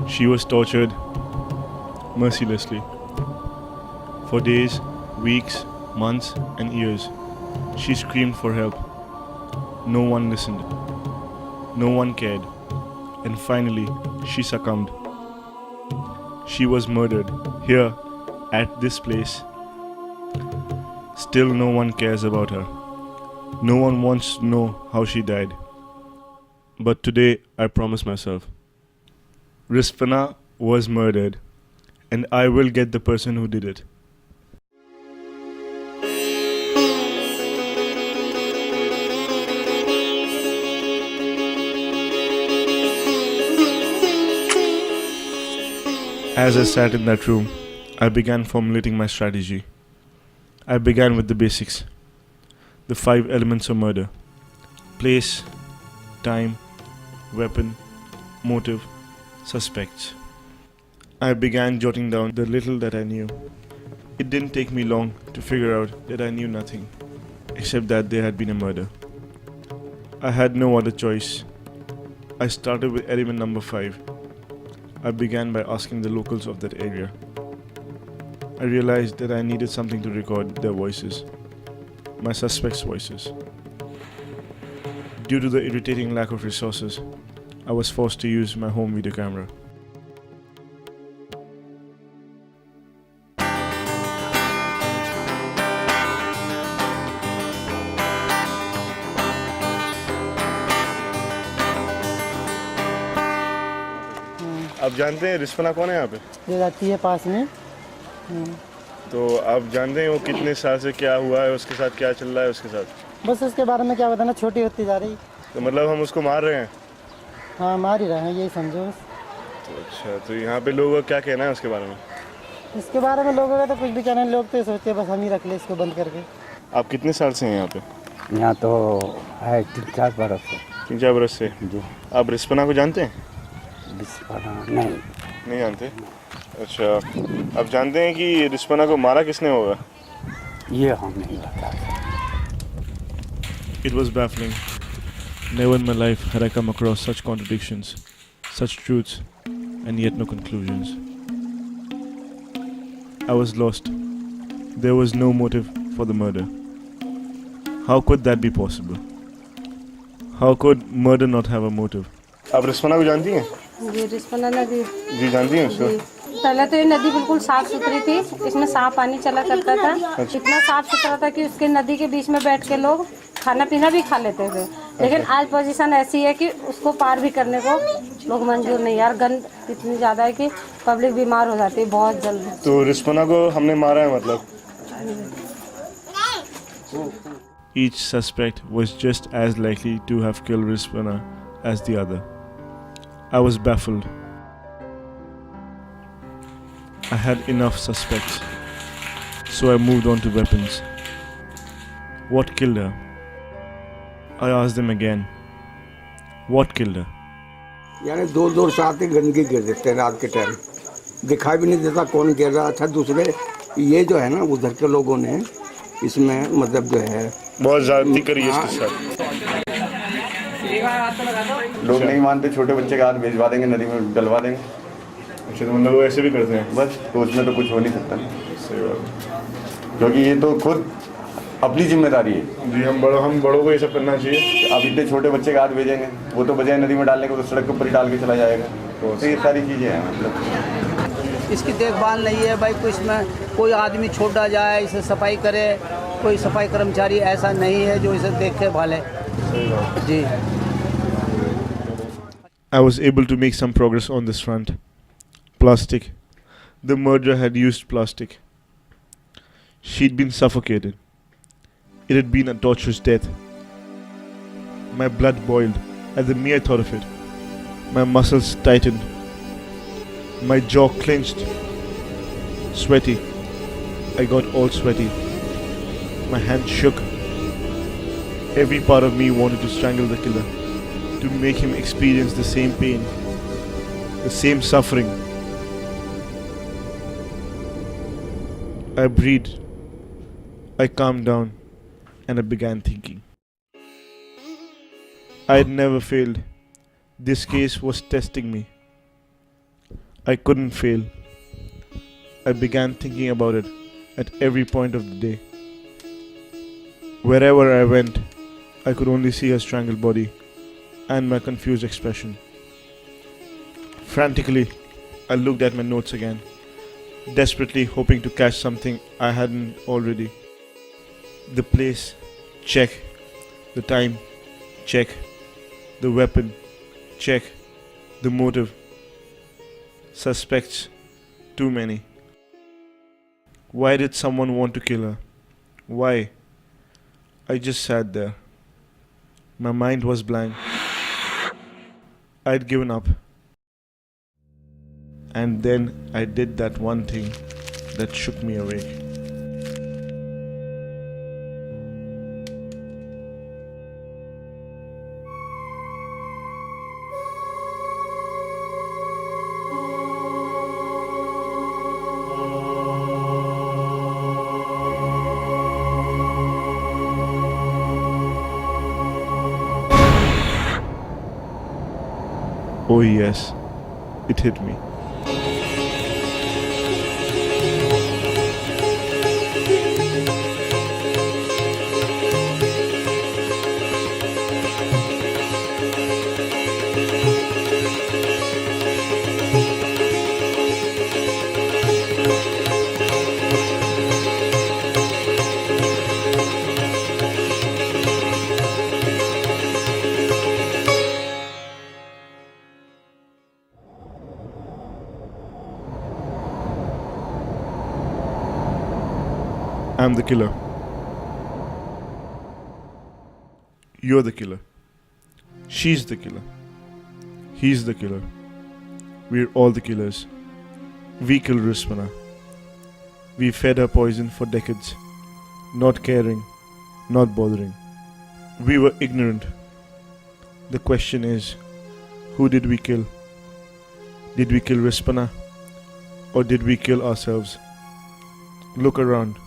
She was tortured mercilessly for days, weeks, months, and years. She screamed for help. No one listened. No one cared. And finally, she succumbed. She was murdered here at this place. Still, no one cares about her. No one wants to know how she died. But today, I promise myself, Rizfana was murdered, and I will get the person who did it. As I sat in that room, I began formulating my strategy. I began with the basics, the 5 elements of murder: place, time, weapon, motive, suspects. I began jotting down the little that I knew. It didn't take me long to figure out that I knew nothing, except that there had been a murder. I had no other choice. I started with element number 5. I began by asking the locals of that area. I realized that I needed something to record their voices, my suspects' voices. Due to the irritating lack of resources, I was forced to use my home video camera. आप जानते हैं रिस्पना कौन है यहाँ पे? ये रहती है पास में। तो आप जानते हैं वो कितने साल से क्या हुआ है, उसके साथ क्या चल रहा है उसके साथ? बस उसके बारे में क्या बताना, छोटी होती जा रही। तो मतलब हम उसको मार रहे हैं? हाँ, मार ही रहे हैं, यही समझो। तो अच्छा, तो यहाँ पे लोगों का क्या कहना है उसके बारे में? इसके बारे में लोगों का तो कुछ भी कहना है, लोग तो सोचते हैं बस हम ही रख ले इसको बंद करके। आप कितने साल से हैं यहाँ पे? यहाँ तो है 3-4 बरस से। 3-4 बरस से? जी। आप रिस्पना को जानते हैं? नहीं जानते? अच्छा, आप जानते हैं कि रिस्पना को मारा किसने होगा? ये हम नहीं बता। It was baffling. Never in my life had I come across such contradictions, such truths, and yet no conclusions. I was lost. There was no motive for the murder. How could that be possible? How could murder not have a motive? आप रिस्पना को जानती हैं? जी, रिस्पना नदी। जी, जानती हैं उसको? पहले तो ये नदी बिल्कुल साफ सुथरी थी, इसमें साफ पानी चला करता था। इतना साफ सुथरा था कि उसके नदी के बीच में बैठ के लोग खाना पीना भी खा लेते थे। लेकिन आज पोजीशन ऐसी है कि उसको पार भी करने को लोग मंजूर नहीं। यार, गंद इतनी ज़्यादा है कि पब्लिक बीमार हो जाती है बहुत जल्दी। तो रिस्पना को हमने मारा है मतलब? Each suspect was just as likely to have killed Rizfana as the other. I was baffled. I had enough suspects, so I moved on to weapons. What killed her? I asked them again. What killed her? यानी दूर दूर से आते गंदगी गिर देते हैं रात के टाइम, दिखाई भी नहीं देता कौन गिर रहा था। दूसरे ये जो है ना, उधर के लोगों ने इसमें मतलब जो है बहुत ज्यादती करी है इसके साथ। लोग नहीं मानते, छोटे बच्चे का हाथ भिजवा देंगे, नदी में डलवा देंगे। अच्छा, तो मतलब वो ऐसे भी करते हैं? बस, तो उसमें तो कुछ हो नहीं सकता। सही बात। क्योंकि ये तो खुद अपनी जिम्मेदारी है। जी, हम बड़ों को ये सब करना चाहिए। अब इतने छोटे बच्चे का हाथ भेजेंगे, वो तो बजाय नदी में डालने को तो सड़क के ऊपर ही डाल के चला जाएगा। तो ये सारी चीज़ें हैं मतलब। इसकी देखभाल नहीं है भाई, कोई इसमें कोई आदमी छोड़ा जाए, इसे सफाई करे, कोई सफाई कर्मचारी ऐसा नहीं है जो इसे देखे भाले। जी। I was able to make some progress on this front. Plastic. The murderer had used plastic. She'd been suffocated. It had been a torturous death. My blood boiled at the mere thought of it. My muscles tightened. My jaw clenched. Sweaty. I got all sweaty. My hands shook. Every part of me wanted to strangle the killer, to make him experience the same pain, the same suffering. I breathed. I calmed down and I began thinking. I had never failed. This case was testing me. I couldn't fail. I began thinking about it at every point of the day. Wherever I went, I could only see her strangled body and my confused expression. Frantically, I looked at my notes again, desperately hoping to catch something I hadn't already. The place, check. The time, check. The weapon, check. The motive. Suspects, too many. Why did someone want to kill her? Why? I just sat there. My mind was blank. I'd given up. And then I did that one thing that shook me awake. Oh yes, it hit me. I'm the killer. You're the killer. She's the killer. He's the killer. We're all the killers. We killed Rispana. We fed her poison for decades, not caring, not bothering. We were ignorant. The question is, who did we kill? Did we kill Rispana? Or did we kill ourselves? Look around.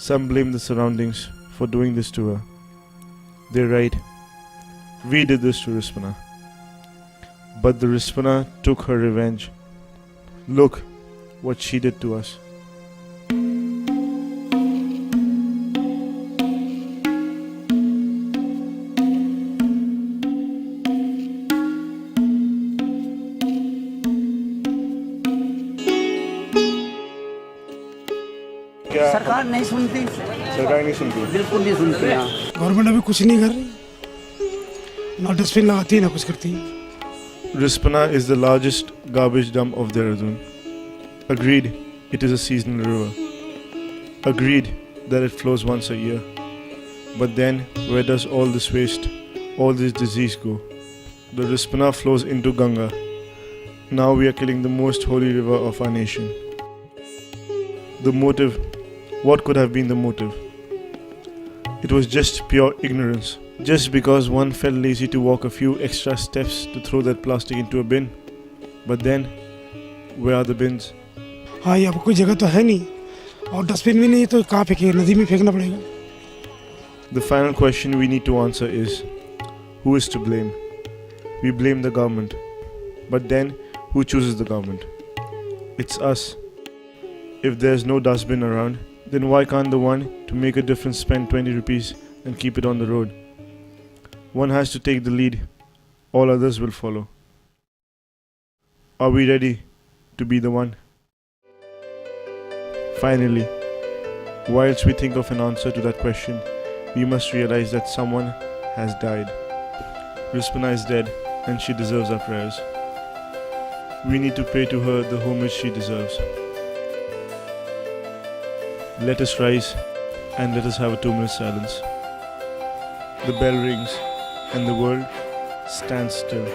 Some blame the surroundings for doing this to her. They're right. We did this to Rispana. But the Rispana took her revenge. Look what she did to us. सरकार नहीं सुनती, सरकार नहीं सुनती। बिल्कुल नहीं सुनती। हाँ, गवर्नमेंट अभी कुछ नहीं कर रही, ना डस्टबिन लगाती है ना कुछ करती है। Rispana is the largest garbage dump of Dehradun. Agreed, it is a seasonal river. Agreed that it flows once a year. But then, where does all this waste, all this disease go? The Rispana flows into Ganga. Now we are killing the most holy river of our nation. The motive, what could have been the motive? It was just pure ignorance. Just because one felt lazy to walk a few extra steps to throw that plastic into a bin. But then, where are the bins? हाँ, ये अब कोई जगह तो है नहीं और dustbin भी नहीं, तो कहाँ फेंके? नदी में फेंकना पड़ेगा। The final question we need to answer is, who is to blame? We blame the government. But then, who chooses the government? It's us. If there's no dustbin around, then why can't the one to make a difference spend 20 rupees and keep it on the road? One has to take the lead. All others will follow. Are we ready to be the one? Finally, whilst we think of an answer to that question, we must realize that someone has died. Rispana is dead and she deserves our prayers. We need to pay to her the homage she deserves. Let us rise and let us have a 2-minute silence. The bell rings and the world stands still.